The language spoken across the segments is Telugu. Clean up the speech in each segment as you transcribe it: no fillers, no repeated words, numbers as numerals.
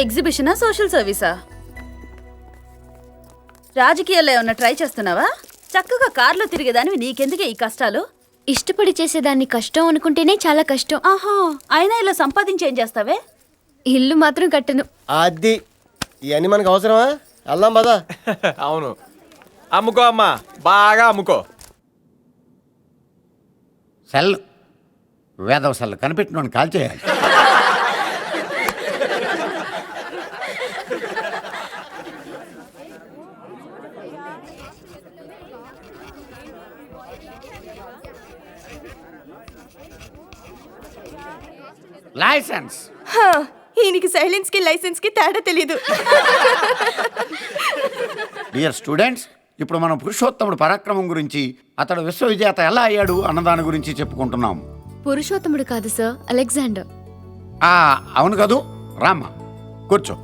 ఎగ్జిబిషనా సోషల్ సర్వీసా? రాజకీయాల్లో ఏమన్నా ట్రై చేస్తున్నావా? చక్కగా కార్లో తిరిగేదానివి నీకెందుకే ఈ కష్టాలు? ఇష్టపడి చేసేదాన్ని కష్టం అనుకుంటేనే చాలా కష్టం. ఆహా, అయినా ఇలా సంపాదించి ఏం చేస్తావే? ఇల్లు మాత్రం కట్టను. అది ఇవన్నీ మనకు అవసరమా? వెళ్దాం పదా. అవును, అమ్ముకో అమ్మా, బాగా అమ్ముకో. సెల్ వేదవ సెల్ కనిపెట్టినోని కాల్ చేయాలి. లైసెన్స్. ఈయనకి సైలెన్స్ కి లైసెన్స్ కి తేడా తెలీదు. డియర్ స్టూడెంట్స్, ఇప్పుడు మనం పురుషోత్తముడు పరాక్రమం గురించి, అతడు విశ్వవిజేత ఎలా అయ్యాడు అన్నదాని గురించి చెప్పుకుంటున్నాం. పురుషోత్తముడు కాదు సార్, అలెగ్జాండర్. అవును కదూ, రామ్మా కూర్చో.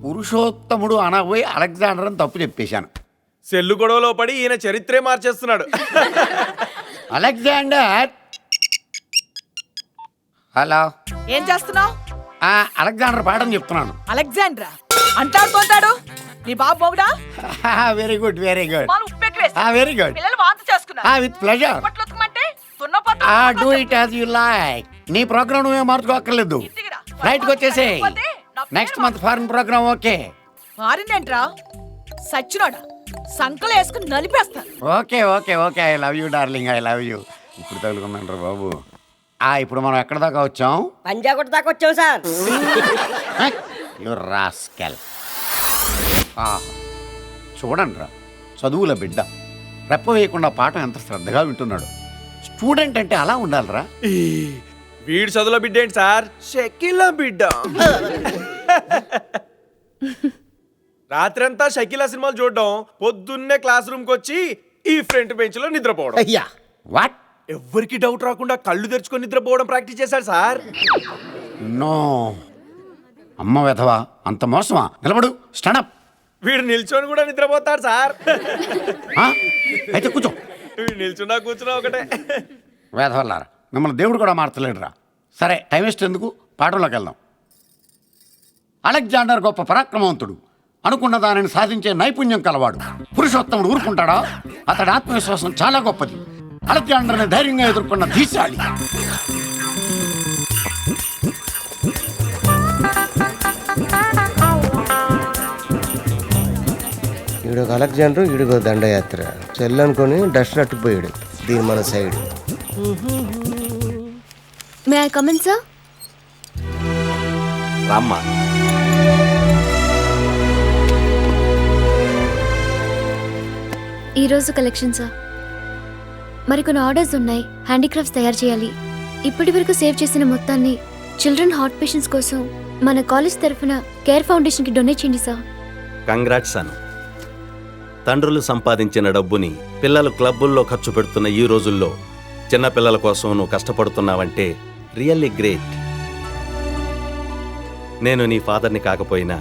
పురుషోత్తముడు అనబోయి అలెగ్జాండర్ అని తప్పు చెప్పేశాను. సెల్లు గొడవలో పడి ఈయన చరిత్రే మార్చేస్తున్నాడు. అలెగ్జాండర్. హలో, ఏం చేస్తున్నావు? అలెగ్జాండర్ పాఠం చెప్తున్నాను. అలెగ్జాండ్రా అంటాడు నీ బాబు మొగుడా? వెరీ గుడ్, వెరీ గుడ్, వాళ్ళు ఉప్పెక్కువేసి వెరీ గుడ్. పిల్లలు వాంతి చేసుకున్నారు. With pleasure. అప్పట్లో ఉతకమంటే దున్నపోతు do it as you like. నీ ప్రోగ్రామ్ నువ్వే మార్చుకోక్కర్లేదు. రైట్కి వచ్చేసే. Next month foreign program. Okay. మారిందేంట్రా సచ్చినోడా? సంకలు వేసుకుని నలిపేస్తాను. Okay okay okay, I love you darling, I love you. ఇప్పుడు తగులుకుందంటారు బాబు. ఇప్పుడు మనం ఎక్కడ దాకా వచ్చాం? పంజాగుట్ట దాకా వచ్చావు సార్. You rascal. చూడండి రా, చదువుల బిడ్డ రెప్ప వేయకుండా పాఠం ఎంత శ్రద్ధగా వింటున్నాడు. స్టూడెంట్ అంటే అలా ఉండాలిరా. వీడి చదువుల బిడ్డ ఏంటి సార్, షకీలా బిడ్డ. రాత్రంతా షకీలా సినిమాలు చూడడం, పొద్దున్నే క్లాస్ రూమ్ కి వచ్చి ఈ ఫ్రంట్ బెంచ్ లో నిద్రపోవడం. అయ్యా వాట్? ఎవ్వరికి డౌట్ రాకుండా కళ్ళు తెరుచుకొని నిద్రపోవడం ప్రాక్టీస్ చేశాడు సార్. నో, అమ్మ వెధవా, అంత మోసమా? నిలబడు, స్టాండప్. వీడు నిల్చొని కూడా నిద్రపోతాడు సార్. అయితే కూర్చో. వీడు నిల్చున్నా కూర్చున్నా ఒకటే. వేధవల్లారా, మిమ్మల్ని దేవుడు కూడా మార్చలేడురా. సరే, టైం వేస్ట్ ఎందుకు, పాఠంలోకి వెళ్దాం. అలెగ్జాండర్ గొప్ప పరాక్రమవంతుడు, అనుకున్న దానిని సాధించే నైపుణ్యం కలవాడు. పురుషోత్తముడు ఊరుకుంటాడా? అతడి ఆత్మవిశ్వాసం చాలా గొప్పది. అలెగ్జాండర్ని ధైర్యంగా ఎదుర్కొన్న ధీశాలి. ఈడొక అలెగ్జాండర్, ఈడొక దండయాత్ర. చెల్లు అనుకొని డస్ట్ అట్టుకుపోయాడు. దీని మన side. May I come in sir? రామ్మా. ఈరోజు కలెక్షన్ సార్. మరికొన్ని ఆర్డర్స్ ఉన్నాయి, హ్యాండీక్రాఫ్ట్స్ తయారు చేయాలి. ఇప్పటి వరకు సేవ్ చేసిన మొత్తాన్ని చిల్డ్రన్ హార్ట్ పేషెంట్స్ కోసం మన కాలేజ్ తరఫున కేర్ ఫౌండేషన్కి డొనేట్ చేయండి సార్. కంగ్రాట్స్ అను. తండ్రులు సంపాదించిన డబ్బుని పిల్లలు క్లబ్బుల్లో ఖర్చు పెడుతున్న ఈ రోజుల్లో చిన్నపిల్లల కోసం నువ్వు కష్టపడుతున్నావంటే రియల్లీ గ్రేట్. నేను నీ ఫాదర్ని కాకపోయినా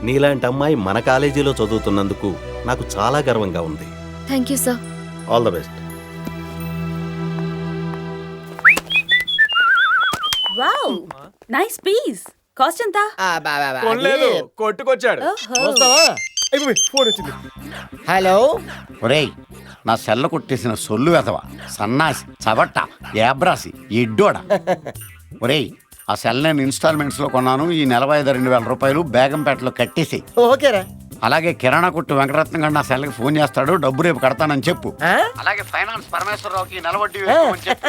నీలాంటి అమ్మాయి మన కాలేజీలో చదువుతున్నందుకు నాకు చాలా గర్వంగా ఉంది. Thank you sir. All the best. Wow, nice piece. Cost ఎంత? కొనలేదు, కొట్టుకొచ్చాడు. ఫోన్ వచ్చింది. హలో. ఒరేయ్, నా సెల్ల కొట్టేసిన సొల్లు వెధవ, సన్నాసి, చబట్ట, ఏబ్రాసి, ఎడ్డోడ. ఒరేయ్, ఆ సెల్ నేను ఇన్స్టాల్మెంట్స్లో కొన్నాను. ఈ నెల 2,000 రూపాయలు బేగంపేటలో కట్టేసి. ఓకేరా. అలాగే కిరాణా కొట్టు వెంకటరత్నం గారు నా సెల్కి ఫోన్ చేస్తాడు, డబ్బు రేపు కడతానని చెప్పు. అలాగే ఫైనాన్స్ పరమేశ్వరరావుకి నెలవడ్డీ వేసుకోమని చెప్పు.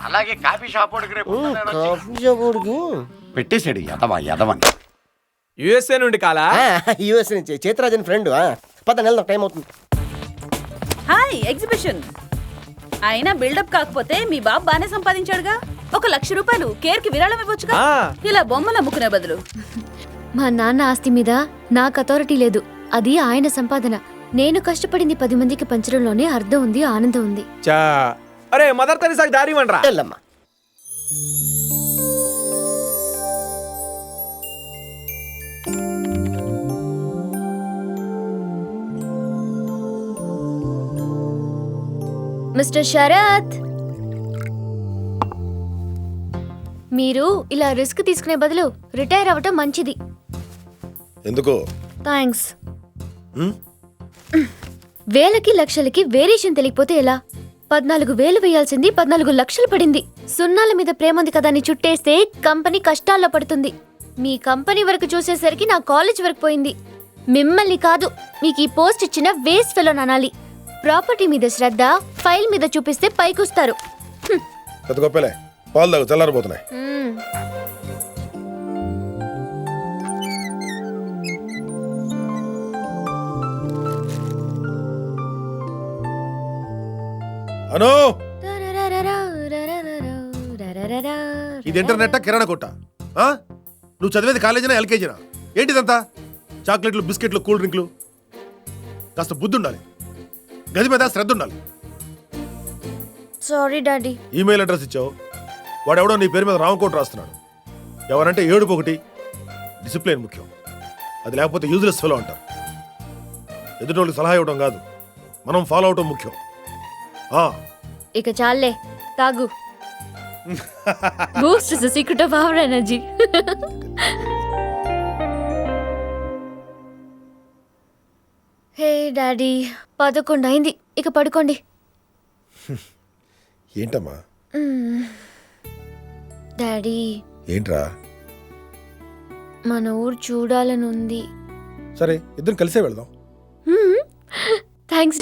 అలాగే కాఫీ షాప్ వాడికి రేపు పెట్టేశాడు యదవని. యుఎస్ఏ నుండి కాలా? యుఎస్ నుంచి చేతరాజన్ ఫ్రెండ్. పద నెల టైం అవుతుంది. Hi, exhibition. అయినా బిల్డప్ కాకపోతే మీ బాబు బానే సంపాదించాడుగా. 1,00,000 రూపాయలు కేర్ కి విరాళం ఇవ్వచ్చుగా, ఇలా బొమ్మలు అమ్ముకునే బదులు. మా నాన్న ఆస్తి మీద నాకు అథారిటీ లేదు, అది ఆయన సంపాదన. నేను కష్టపడింది 10 మందికి పంచడంలోనే అర్థం ఉంది, ఆనందం ఉంది. అరే మదర్ తెరీసాకి దారి ఇవ్వండిరా. వెళ్ళమ్మా. మిస్టర్ శరత్, మీరు ఇలా రిస్క్ తీసుకునే బదులు రిటైర్ అవ్వటం మంచిది. ఎందుకు? థ్యాంక్స్. హ్మ్? వేలకి లక్షలకి వేరియేషన్ తెలియకపోతే ఎలా? 14,000 వేయాల్సింది 14 లక్షలు పడింది. సున్నాల మీద ప్రేమ ఉంది కదా అని చుట్టేస్తే కంపెనీ కష్టాల్లో పడుతుంది. మీ కంపెనీ వరకు చూసేసరికి నా కాలేజ్ వరకు పోయింది. మిమ్మల్ని కాదు, మీకు ఈ పోస్ట్ ఇచ్చిన వేస్ట్ ఫెలో అనాలి. ప్రాపర్టీ మీద శ్రద్ధ ఫైల్ మీద చూపిస్తే పైకొస్తారు. పెద్ద గొప్పలే, పాలు తాగు, చల్లారిపోతున్నాయి. అను, ఇది ఇంటర్నెట్టా కిరాణా కొట్ట? నువ్వు చదివేది కాలేజీనా ఎల్కేజీనా? ఏంటిదంతా? చాక్లెట్లు, బిస్కెట్లు, కూల్ డ్రింక్లు. కాస్త బుద్ధి ఉండాలి, గది మీద శ్రద్ధ ఉండాలి. Sorry daddy. ఈమెయిల్ అడ్రస్ ఇచ్చావు, వాడెవడో నీ పేరు మీద రామకోట రాస్తున్నాడు. ఎవరంటే ఏడుపు ఒకటి. డిసిప్లిన్ ముఖ్యం, అది లేకపోతే యూజ్లెస్ ఫెలో అంటారు. ఎదుటోళ్ళకి సలహా ఇవ్వడం కాదు, మనం ఫాలో అవటం ముఖ్యం. ఇక చాలే, తాగు. Boost is the secret of our energy. Hey daddy, 11 అయింది, ఇక పడుకోండి. ఏంటమ్మా? డాడీ, ఏంట్రా? మన ఊరు చూడాలని ఉంది. సరే, ఇద్దరం కలిసే వెళ్దాం. థ్యాంక్స్.